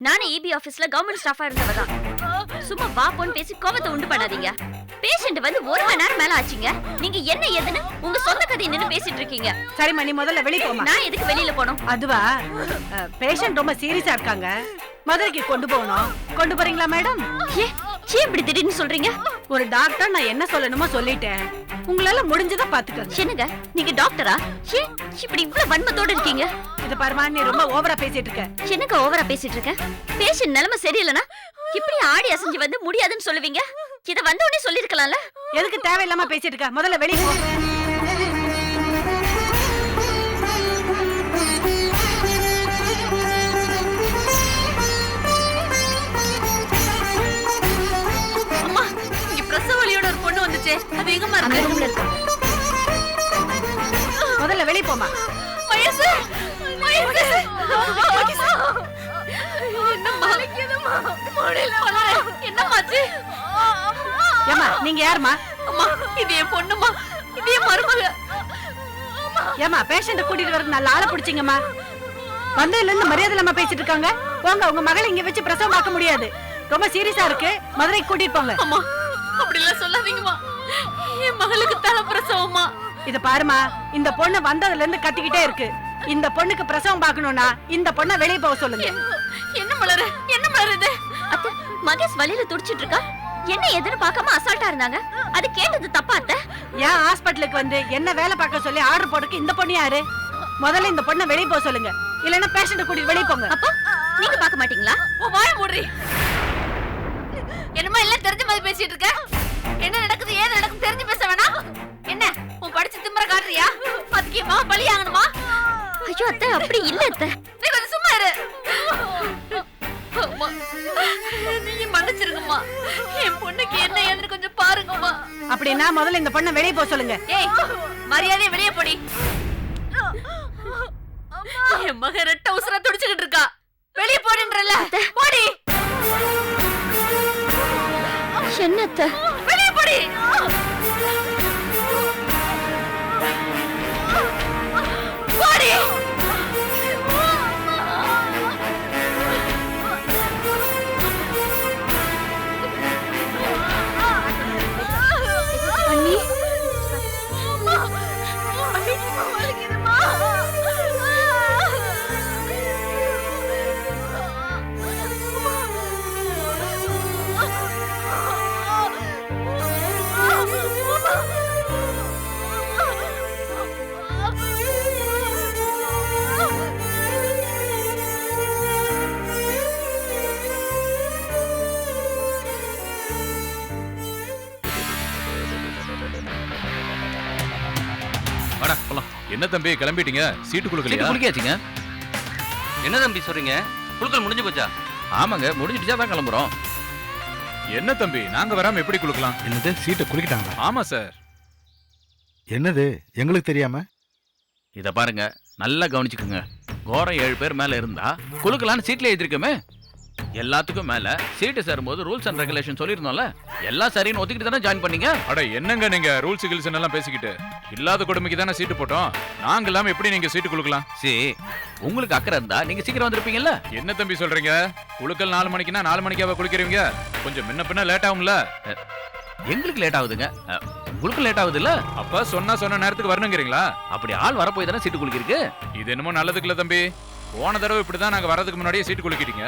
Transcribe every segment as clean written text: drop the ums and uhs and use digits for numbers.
நானே EB ஆபீஸ்ல government ஸ்டாஃபா இருந்தவதான். சும்மா வா போன்னு பேசி கோவத்தை உண்டு பண்ணாதீங்க. பேஷண்ட் வந்து 1 மணி நேரம் மேல ஆச்சுங்க. நீங்க என்ன ஏதுன்னு உங்க சொந்த கதையை நின்னு பேசிட்டு இருக்கீங்க. சரிம்மா, நீ முதல்ல வெளிய போமா. நான் எதுக்கு வெளியில போணும்? அதுவா, பேஷண்ட் ரொம்ப சீரியஸா இருக்காங்க, மதுரைக்கு கொண்டு போகணும். கொண்டு போறீங்களா மேடம்? ஏன் இப்படி திடீர்னு சொல்றீங்க? ஒரு டாக்டர் நான் என்ன சொல்லணுமோ சொல்லிட்டேன். உங்களால முடிஞ்சதை பாத்துக்கங்க. என்னங்க நீங்க டாக்டரா? ஏன் இப்படி இவ்வளவு வன்மத்தோட இருக்கீங்க? இத பாருமா, நீ ரொம்ப ஓவரா பேசிட்டு இருக்க. என்னங்க ஓவரா பேசிட்டு இருக்க? பேஷண்ட் நிலைமை சரியில்லைனா இப்படி ஆடி அசைஞ்சு வந்து முடியாதுன்னு சொல்லுவீங்க? இத வந்த உடனே சொல்லிருக்கலாம்ல. எதுக்கு தேவையில்லாம பேசிட்டு இருக்க? முதல்ல வெளிய போ. அம்மா, இங்க பிரசவ வலியோட ஒரு பொண்ணு வந்துச்சே, அது எங்கம்மா இருக்கு? முதல்ல வெளிய போமா. வயசு என்னமாச்சு? ஏமா, நீங்க யாருமா? அம்மா, இது என் பொண்ணுமா, இது என் மருமக. ஏமா, பேஷண்ட கூட்டிட்டு வர நல்ல ஆளை பிடிச்சிங்கம்மா. வந்ததுல இருந்து மரியாதை இல்லாம பேசிட்டு இருக்காங்க. போங்க, உங்க மகளை இங்க வச்சு பிரசவம் பார்க்க முடியாது. ரொம்ப சீரியஸா இருக்கு, மதுரைக்கு கூட்டிட்டு போங்க. அம்மா, அப்படி எல்லாம் சொல்லாதீங்கம்மா. என் மகளுக்கு தலை பிரசவமா. இத பாருமா, இந்த பொண்ணு வந்ததுல இருந்து கத்திக்கிட்டே இருக்கு. இந்த பொண்ணுக்கு பிரசவம் பார்க்கணும்னா இந்த பொண்ண வெளிய போக சொல்லுங்க. என்ன மலரு இது? அத்தை, மகேஷ் வலியில துடிச்சிட்டு இருக்கா. என்ன எதுன்னு பார்க்காம அசால்ட்டா இருந்தாங்க. அது கேட்டது தப்பா அத்தை? ஏன் ஹாஸ்பிடலுக்கு வந்து என்ன வேலை பார்க்க சொல்லி ஆர்டர் போடுறதுக்கு இந்த பொண்ணு யாரு? முதல்ல இந்த பொண்ண வெளிய போக சொல்லுங்க, இல்லன்னா பேஷண்ட கூட்டிட்டு வெளிய போங்க. அப்ப நீங்க பார்க்க மாட்டீங்களா? ஓ, வாய மூடுறி. என்னமா எல்லாம் தெரிஞ்ச மாதிரி பேசிட்டு இருக்க? என்ன நடக்குது, ஏன் நடக்குது தெரிஞ்சு பேச வேணாம். என்ன உன் படிச்சு திமிர காட்டுறியா? அதுக்கு மா பழி ஆகணுமா? ஐயோ அத்தை, அப்படி இல்ல அத்தை. நீ கொஞ்சம் சும்மா இரு. நீங்க மன்னிச்சிருங்கம்மா. என் பொண்ணுக்கு என்ன ஏதுன்னு கொஞ்சம் பாருங்கம்மா. அப்படின்னா முதல்ல இந்த பொண்ண வெளிய போக சொல்லுங்க. ஏய், மரியாதையா வெளிய போடி. என் மக ரெட்ட உசுரா துடிச்சுக்கிட்டு இருக்கா. வெளிய போடின்றல. போடி. என்னத்த? வெளிய போடி. போடி. அண்ணி, வலிக்குதுமா. வாடா போலாம். என்ன தம்பி கிளம்பிட்டீங்க? சீட்டு குலுக்கலையா? குலுக்கியாச்சுங்க. என்ன தம்பி சொல்றீங்க? குலுக்கல் முடிஞ்சு போச்சா? ஆமாங்க, முடிஞ்சிடுச்சா தான் கிளம்புறோம். என்ன தம்பி, நாங்க வராம எப்படி குலுக்கலாம்? என்னது, சீட்டை குலுக்கிட்டாங்களா? ஆமா சார். என்னது, எங்களுக்கு தெரியாம? இத பாருங்க, நல்லா கவனிச்சுக்குங்க. கோரம் 7 பேர் மேல இருந்தா குலுக்கலான்னு சீட்ல எழுதிருக்கோமே. எல்லாத்துக்கும் மேல சீட்டு சேரும்போது ரூல்ஸ் அண்ட் ரெகுலேஷன் சொல்லிருந்தோம்ல. எல்லாம் சரின்னு ஒத்துக்கிட்டு தானே ஜாயின் பண்ணீங்க. அட என்னங்க நீங்க ரூல்ஸ் கில்ஸ் எல்லாம் பேசிக்கிட்டு? இல்லாத கொடுமைக்கு தானே சீட்டு போட்டோம். நாங்க இல்லாம எப்படி நீங்க சீட்டு குலுக்கலாம்? உங்களுக்கு அக்கறை இருந்தா நீங்க சீக்கிரம் வந்திருப்பீங்கல்ல. என்ன தம்பி சொல்றீங்க? குலுக்கல் 4 மணிக்குன்னா 4 மணிக்காக குளிக்கிறீங்க? கொஞ்சம் முன்ன பின்ன லேட் ஆகும்ல. எங்களுக்கு லேட் ஆகுதுங்க, உங்களுக்கு லேட் ஆகுது இல்ல. அப்ப சொன்ன நேரத்துக்கு வரணுங்கிறீங்களா? அப்படி ஆள் வரப்போய் தானே சீட்டு குலுக்கிருக்கு. இது என்னமோ நல்லதுக்கு இல்ல தம்பி. போன தடவை இப்படிதான் நாங்க வரதுக்கு முன்னாடியே சீட்டு குலுக்கிட்டீங்க.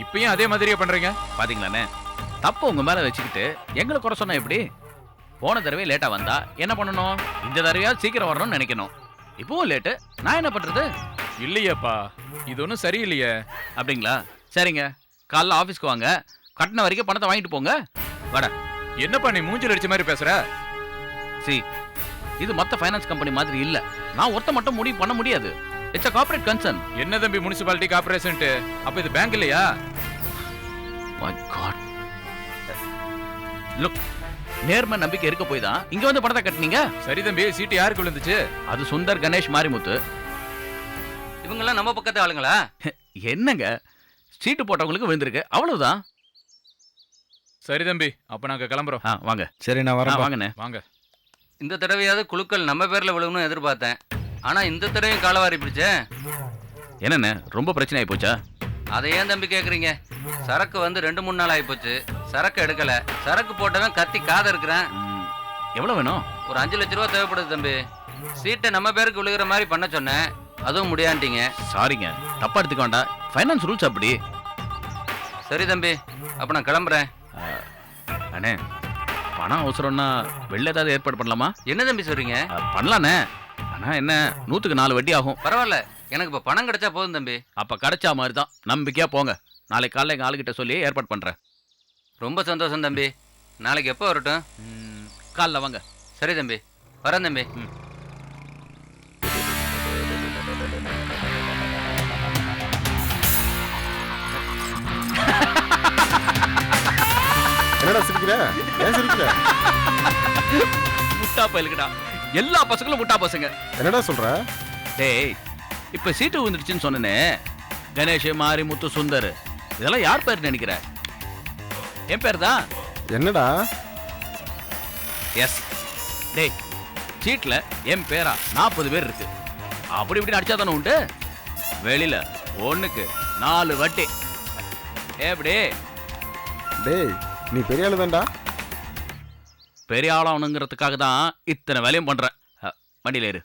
இப்பயும் அதே மாதிரியே பண்றீங்க. பாத்தீங்களானே, தப்பு உங்க மேல வச்சுக்கிட்டு எங்களை குறை சொன்னா எப்படி? போன தடவை லேட்டா வந்தா என்ன பண்ணணும்? இந்த தடவையாவது சீக்கிரம் வரணும்னு நினைக்கணும். இப்பவும் லேட்டு, நான் என்ன பண்றது? இல்லையேப்பா, இது ஒன்றும் சரியில்லையே. அப்படிங்களா? சரிங்க, காலைல ஆஃபீஸ்க்கு வாங்க, கட்டின வரைக்கும் பணத்தை வாங்கிட்டு போங்க. வாடா. என்னப்பா நீ மூஞ்சில் அடிச்ச மாதிரி பேசுற? இது மத்த ஃபைனான்ஸ் கம்பெனி மாதிரி இல்ல. நான் ஒருத்த மட்டும் முடிவு பண்ண முடியாது. It's a corporate concern. என்ன தம்பி முனிசிபாலிட்டி கார்ப்பரேஷன்? அப்ப இது பேங்க் இல்லையா? My God. லுக், நேர்மை நம்பிக்கை இருக்க போய் தான் இங்க வந்து பணத்தை கட்டினீங்க. சரி தம்பி, சீட்டு யாருக்கு விழுந்துச்சு? அது சுந்தர், கணேஷ், மாரிமுத்து. இவங்கெல்லாம் நம்ம பக்கத்து ஆளுங்களா? என்னங்க, சீட்டு போட்டவங்களுக்கு விழுந்திருக்கு, அவ்வளவுதான். சரி தம்பி, அப்ப நாங்க கிளம்புறோம். வாங்க. சரி, நான் வரேன். வாங்கண்ணே. வாங்க. இந்த தடவையாவது குலுக்கல் நம்ம பேர்ல விழுகணும்னு எதிர்பார்த்தேன். ஆனா இந்த தடவையும் காலவாரி பிடிச்சே. என்னண்ணே, ரொம்ப பிரச்சனை ஆகி போச்சா? அதை ஏன் தம்பி கேக்குறீங்க? சரக்கு வந்து 2-3 நாள் ஆயிப்போச்சு. சரக்கு எடுக்கல. சரக்கு போட்டவன் கத்தி காதை இருக்கிறேன். எவ்வளவு வேணும்? ஒரு 5 லட்ச ரூபா தேவைப்படுது தம்பி. சீட்டை நம்ம பேருக்கு விழுகிற மாதிரி பண்ண சொன்னேன், அதுவும் முடியான்ட்டீங்க. சாரிங்க, தப்பா எடுத்துக்க வேண்டாம். ஃபைனான்ஸ் ரூல்ஸ் அப்படி. சரி தம்பி, அப்ப நான் கிளம்புறேன். அண்ணே, பணம் அவசரம்னா வெளில ஏதாவது ஏற்பாடு பண்ணலாமா? என்ன தம்பி சொல்றீங்க? பண்ணலாண்ணே. ஆனா என்ன, 100க்கு 4 வட்டி ஆகும். பரவாயில்ல, எனக்கு இப்ப பணம் கிடைச்சா போதும் தம்பி. அப்ப கிடைச்சா மாதிரி தான். நம்பிக்கையா போங்க. நாளைக்கு காலைல எங்க ஆளுகிட்ட சொல்லி ஏற்பாடு பண்றேன். ரொம்ப சந்தோஷம் தம்பி. நாளைக்கு எப்போ வரட்டும்? காலைல வாங்க. சரி தம்பி, வரேன் தம்பி. என்னடா சிரிக்கிற? ஏன் சிரிக்கிற? முட்டா பயலுக்குடா. எல்லா பசங்களும் முட்டா பசங்க. என்னடா சொல்ற? டேய், இப்ப சீட்டு விழுந்துருச்சுன்னு சொன்னனே, கணேஷ், மாரி, முத்து, சுந்தர், இதெல்லாம் யார் பேர் நினைக்கிற? என் பேர் தான். என்னடா? எஸ். டேய், சீட்ல என் பேரா 40 பேர் இருக்கு. அப்படி இப்படி அடிச்சா தானே உண்டு. வெளியில 1க்கு 4 வட்டி. எப்படி? டேய், நீ பெரிய ஆளு தான்டா. பெரிய ஆளாகணுங்கிறதுக்காக தான் இத்தனை வேலையும் பண்றேன். வண்டியில ஏறு.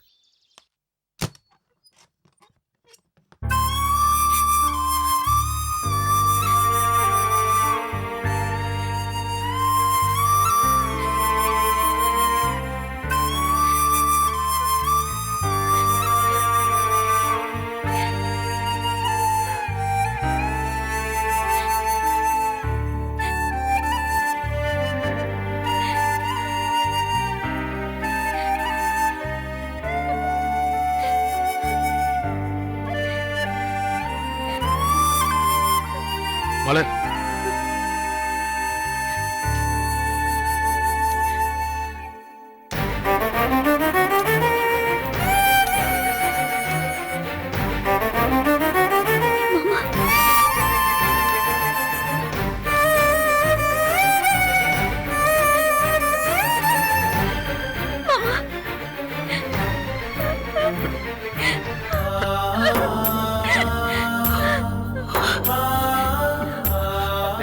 மலர்,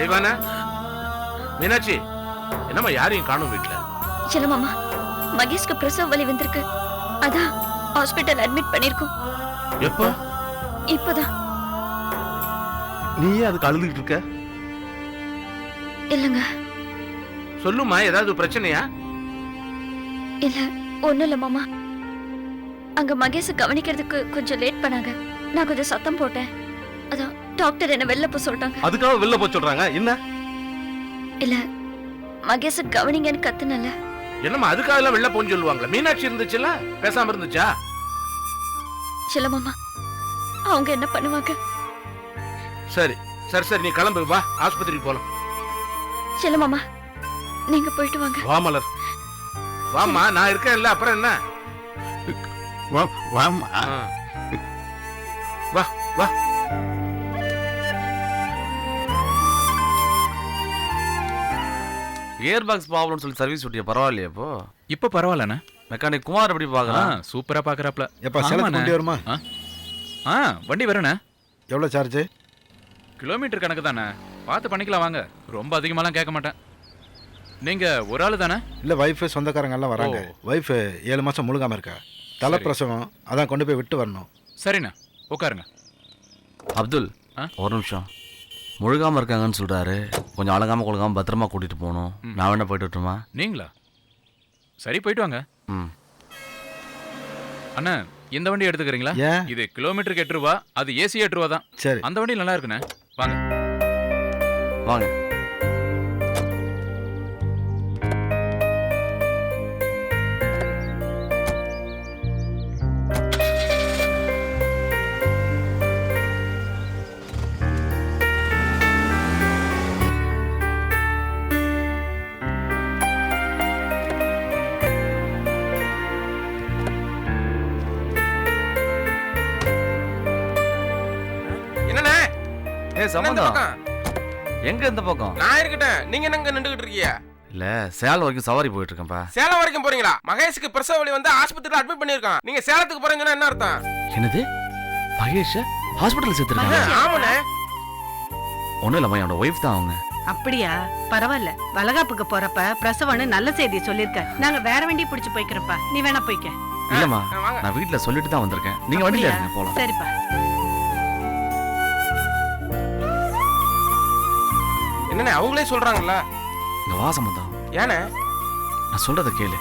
தெய்வானா, மீனாட்சி, என்னம்மா யாரையும் காணும் வீட்டுல? இல்ல மாமா, மகேஷ்க்கு பிரசவ வலி வந்திருக்கு. அதான் ஹாஸ்பிட்டல் அட்மிட் பண்ணிருக்கோம். எப்போ? இப்பதான். நீயே அதுக்கு அழுதுகிட்டு இருக்க? இல்லங்க. சொல்லுமா, ஏதாவது பிரச்சனையா? இல்ல, ஒண்ணும் இல்ல மாமா. அங்க மகேஷ் கவனிக்கிறதுக்கு கொஞ்சம் லேட் பண்ணாங்க. நான் கொஞ்சம் சத்தம் போட்டேன். அதான் டாக்டர் என்ன வெளில போக சொல்லிட்டாங்க. அதுக்காக வெளில போய் சொல்றாங்க? என்ன? இல்ல, மகேஷ் கவனிங்கன்னு கத்துனல. என்னம்மா அதுக்காக எல்லாம் வெளில போன்னு சொல்லுவாங்களா? மீனாட்சி இருந்துச்சுல்ல, பேசாம இருந்துச்சா? இல்ல மாமா, அவங்க என்ன பண்ணுவாங்க? சரி சரி சரி, நீ கிளம்பு, வா ஆஸ்பத்திரிக்கு போலாம். இல்ல மாமா, நீங்க போயிட்டு வாங்க. வா மலர், வாமா, நான் இருக்கேன்ல, அப்புறம் என்ன? வாமா. வா வா. கியர் பாக்ஸ் ப்ராப்ளம்னு சொல்லி சர்வீஸ் விட்டியா? பரவாயில்லையா இப்போ? இப்ப பரவாயில்லண்ணே. மெக்கானிக் குமார் எப்படி பார்க்கலாம்? சூப்பரா பாக்குறாப்ல. எப்பா சேலத்துக்கு கொண்டு வருமா? வண்டி வரண்ணே. எவ்வளோ சார்ஜ்? கிலோமீட்டர் கணக்கு தானே, பார்த்து பண்ணிக்கலாம் வாங்க. ரொம்ப அதிகமாலாம் கேட்க மாட்டேன். நீங்க ஒரு ஆளு தானே? இல்லை, ஒய்ஃபு சொந்தக்காரங்க எல்லாம் வராங்க. ஒய்ஃபு 7 மாதம் முழுகாமல் இருக்கா. தலைப்பிரசவம், அதான் கொண்டு போய் விட்டு வரணும். சரிண்ணா, உட்காருங்க. அப்துல், ஒரு நிமிஷம். முழுகாம இருக்காங்கன்னு சொல்றாரு. கொஞ்சம் அழகாம கொழுகாம பத்திரமா கூட்டிட்டு போகணும். நான் வேணா போயிட்டு விட்டுமா? நீங்களா? சரி, போயிட்டு வாங்க. அண்ணா, இந்த வண்டி எடுத்துக்கிறீங்களா? இது கிலோமீட்டருக்கு 8 ரூபா, அது ஏசி 8 ரூபா தான். சரி, அந்த வண்டி நல்லா இருக்குண்ணே, வாங்க வாங்க. சம்பந்தம் எங்க இந்த பக்கம்? நான் இருக்கட்டேன், நீங்க என்னங்க நின்றுகிட்டு இருக்கீங்க? இல்ல, சேலம் வரைக்கும் சவாரி போயிட்டு இருக்கேன்ப்பா. சேலம் வரைக்கும் போறீங்களா? மகேஷ்க்கு பிரசவ வலி வந்து ஆஸ்பத்திரியில அட்மிட் பண்ணிருக்கான். நீங்க சேலத்துக்கு போறீங்கன்னா என்ன அர்த்தம்? என்னது? மகேஷ் ஹாஸ்பிடல் சேர்த்திருக்காங்க? ஆமாண்ணே. ஒன்றும் இல்லைம்மா என்னோட ஒய்ஃப் தான் அவங்க. அப்படியா? பரவாயில்ல. வளகாப்புக்கு போறப்ப பிரசவம்னு நல்ல செய்தி சொல்லிருக்க. நாங்க வேற வண்டி பிடிச்சு போய்க்கிறோம்ப்பா, நீ வேணா போய்க்க. இல்லம்மா நான் வீட்டில் சொல்லிட்டு தான் வந்திருக்கேன். நீங்க வண்டியில இருங்க போலாம். சரிப்பா. என்னண்ணே அவங்களே சொல்றாங்கல்ல? இங்க வா சம்பந்தம். ஏண்ணே? நான் சொல்றத கேளு.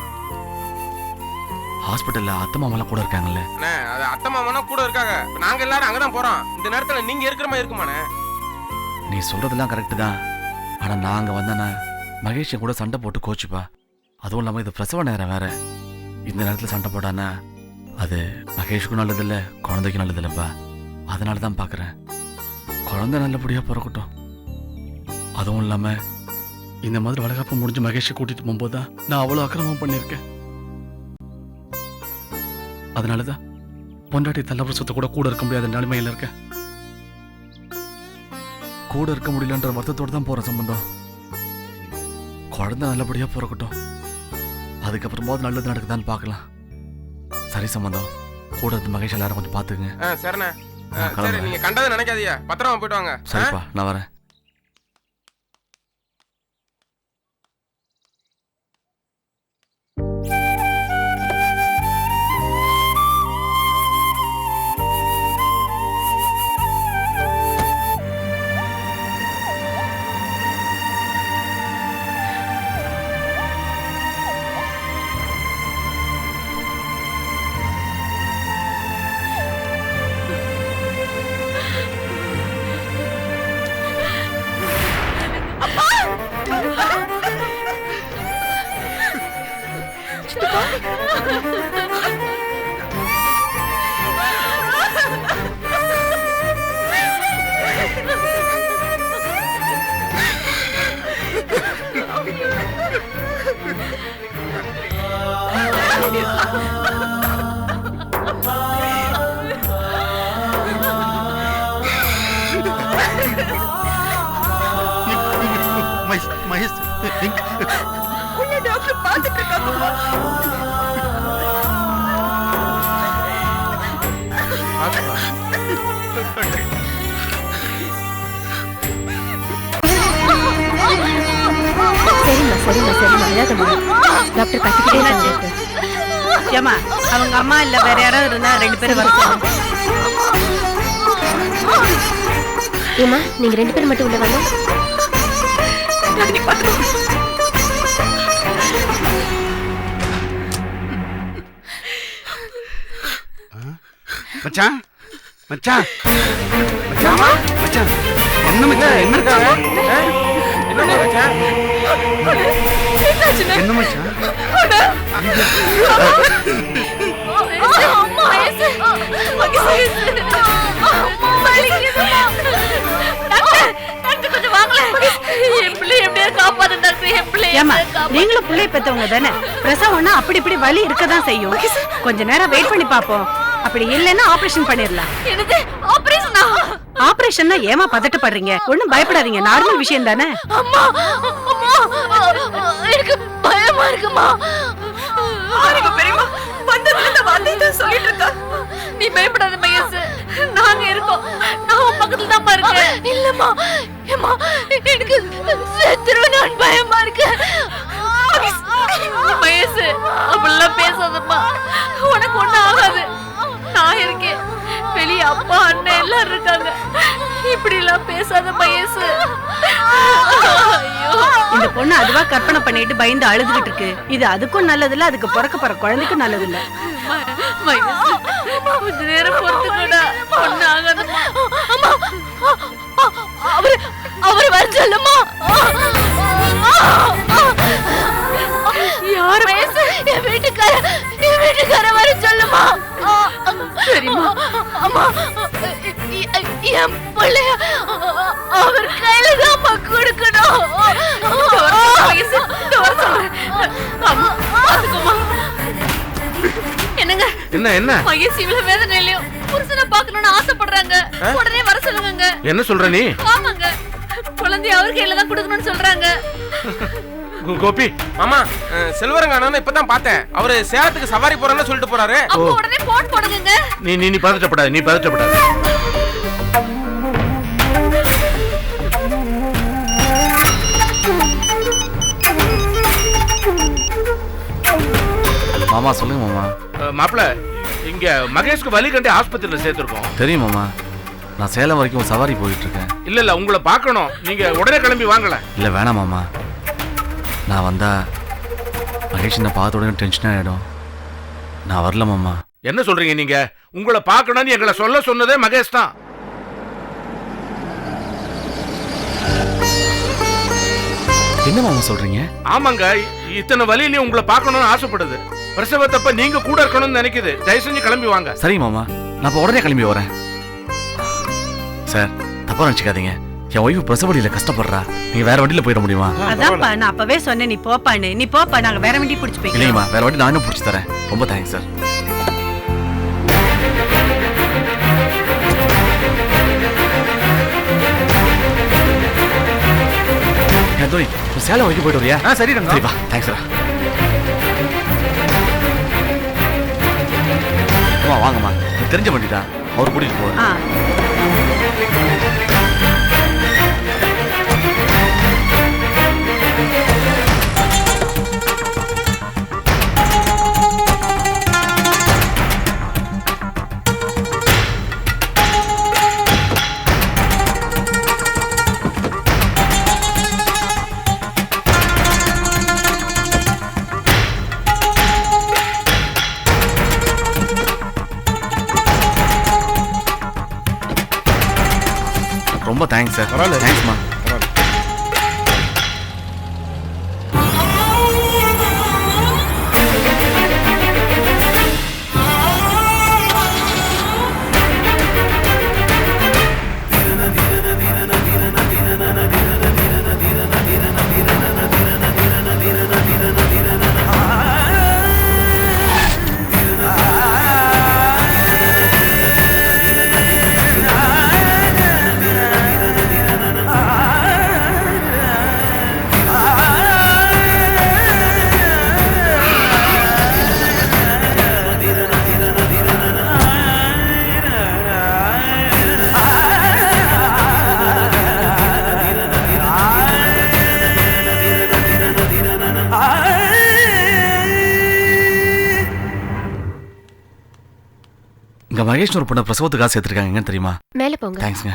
ஹாஸ்பிட்டல்ல அத்தை மாமெல்லாம் கூட இருக்காங்கல்ல? அண்ணே அது அத்தை மாமனா கூட இருக்காங்க. நாங்க எல்லாரும் அங்கதான் போறோம். இந்த நேரத்துல நீங்க இருக்கிற மாதிரி இருக்குமாண்ணே? நீ சொல்றதெல்லாம் கரெக்டு தான். ஆனா நாங்க வந்தேன்னா மகேஷ் கூட சண்டை போட்டு கோச்சுப்பா. அதுவும் இல்லாம இது பிரசவ நேரம் வேற. இந்த நேரத்துல சண்டை போடானா அது மகேஷுக்கும் நல்லதில்ல, குழந்தைக்கும் நல்லதில்லப்பா. அதனால தான் பாக்குறேன் குழந்தை நல்லபடியா பிறக்கட்டும். அதுவும் இல்லாம இந்த மாதிரி வளகாப்பு முடிஞ்சு மகேஷை கூட்டிட்டு போகும்போது தான் நான் அவ்வளோ அக்கிரமம் பண்ணியிருக்கேன். அதனாலதான் பொண்டாட்டி தள்ளப்பிரசத்தை கூட இருக்க முடியாத நிலைமையில இருக்கேன். கூட இருக்க முடியலன்ற வருத்தத்தோடு தான் போற சம்பந்தம். குழந்தை நல்லபடியா பிறக்கட்டும், அதுக்கப்புறமாவது நல்லது நடக்குதான்னு பார்க்கலாம். சரி சம்பந்தம், கூட இருந்து மகேஷ் எல்லாரும் கொஞ்சம் பாத்துக்குங்க. சரிண்ணே. சரி நீங்க கண்டதை நினைக்காதீங்க, பத்திரமா போயிட்டு வாங்க. சரிப்பா நான் வரேன். மகேஷ் டாக்டர் பாத்துட்டு இருக்காங்க. டாக்டர் கத்திக்கிட்டே ஏமா அவங்க அம்மா இல்ல வேற யாராவது இருந்தா 2 பேரும் வர சொல்லுங்க. ஏமா நீங்க 2 பேர் மட்டும் உள்ள வாங்க. மச்சான் மச்சான் மச்சான் மச்சான் என்ன மச்சான் என்ன இருக்காங்க? என்ன மச்சான்? என்ன மச்சான்? நீங்களும் பிள்ளை பெத்தவங்க தானே, பிரசவம்னா அப்படி இப்படி வலி இருக்கதான் செய்யும். கொஞ்ச நேரம் வெயிட் பண்ணி பாப்போம். அப்படி இல்லைன்னா ஆபரேஷன் பண்ணிடலாம். ஆபரேஷன்னா ஏமா பதட்டப்படுறீங்க? ஒண்ணும் பயப்படாதீங்க, நார்மல் விஷயம் தானே. அம்மா எனக்கு பயமா இருக்குமா. பெரியமா வந்ததுல இந்த வார்த்தையை சொல்லிட்டு இருக்கா. நீ பயப்படாத மகேஷ், நாங்க இருக்கோம். நான் உன் பக்கத்துல தான் இருக்கேன். இல்லம்மா ஏமா எனக்கு செத்துருவேன் பயமா இருக்கு. மகேஷ் அப்படிலாம் பேசாதம்மா, உனக்கு ஒண்ணும் ஆகாது. நான் இருக்கேன், வெளியே அப்பா அண்ணன் எல்லாரும் இருக்காங்க. இப்படி எல்லாம் பேசாத மகேஷ். இந்த பொண்ணு அதுவா கற்பனை பண்ணிட்டு பயந்து அழுதுகிட்டு இருக்கு. இது அதுக்கும் நல்லது இல்ல, அதுக்கு பிறக்க போற குழந்தைக்கும் நல்லது இல்ல. கொஞ்ச நேரம் பொறுத்துக்கடா, ஒண்ணு ஆகாதம்மா. அம்மா அவர் வர சொல்லுமா. யார் மகேஷ்? என் வீட்டுக்கார வர சொல்லுமா. சரிம்மா. அம்மா என் பிள்ளைய அவர் கையில தான் கொடுக்கணும். என்னங்க என்ன என்ன மகேஷ் இவ்வளவு வேதனையிலயும் புருஷனை பார்க்கணும்னு ஆசைப்படுறாங்க. உடனே வர சொல்லுங்க. என்ன சொல்ற நீ? ஆமாங்க, குழந்தை அவர் கையில தான் கொடுக்கணும்னு சொல்றாங்க. கோபி மாமா, செல்வரங்கான இப்பதான் பார்த்தேன். அவரு சேலத்துக்கு சவாரி போறேன்னு சொல்லிட்டு போறாரு. அப்ப உடனே போன் போடுங்க. நீ பதற்றப்படாத, நீ பதற்றப்படாத. மாமா சொல்லுங்க மாமா. மாப்பிள்ள இங்க மகேஷ்க்கு வலி கண்டி ஆஸ்பத்திரியில சேர்த்திருக்கோம். தெரியும் மாமா, நான் சேலம் வரைக்கும் ஒரு சவாரி போயிட்டு இருக்கேன். இல்ல உங்களை பார்க்கணும், நீங்க உடனே கிளம்பி வாங்கல. இல்லை வேணாம் மாமா, நான் வந்தா மகேஷ் என்னை பார்த்த உடனே டென்ஷன் ஆகிடும். நான் வரல மாமா. என்ன சொல்றீங்க நீங்க? உங்களை பார்க்கணும்னு எங்களை சொல்ல சொன்னதே மகேஷ் தான். என்ன மாமா சொல்றீங்க? ஆமாங்க, இத்தனை வலியிலையும் உங்களை பார்க்கணும்னு ஆசைப்படுது. பிரசவத்தப்ப நீங்க கூட இருக்கணும்னு நினைக்குது. தயவு செஞ்சு கிளம்பி வாங்க. சரி மாமா, நான் இப்போ உடனே கிளம்பி வரேன். சார் தப்பா நினைச்சுக்காதீங்க, என் ஒய்ஃபு பிரசவடியில் கஷ்டப்படுறா. நீங்க வேற வண்டியில போயிட முடியுமா? அதான்ப்பா நான் அப்பவே சொன்னேன், நீ போப்பான்னு. நீ போப்பா, நாங்க வேற வண்டி பிடிச்சி போய்க்கலாம். இல்லைங்கம்மா, வேற வண்டி நானும் பிடிச்சி தரேன். ரொம்ப தேங்க்ஸ் சார். தோனி, சேலம் வரைக்கும் போயிட்டு வரியா? சரி சரி வா, தேங்க்ஸ் சார். வாங்கம்மா, தெரிஞ்ச வண்டி தான், அவர் கூட்டிட்டு போவார். ரொம்ப தேங்க்ஸ் சார். பரவாயில்ல. தேங்க்ஸ்மா. இங்க மகேஷ் ஒரு பொண்ணை பிரசவத்துக்காக சேர்த்துருக்காங்க, எங்கன்னு தெரியுமா? மேல போங்க. தேங்க்ஸ்ங்க.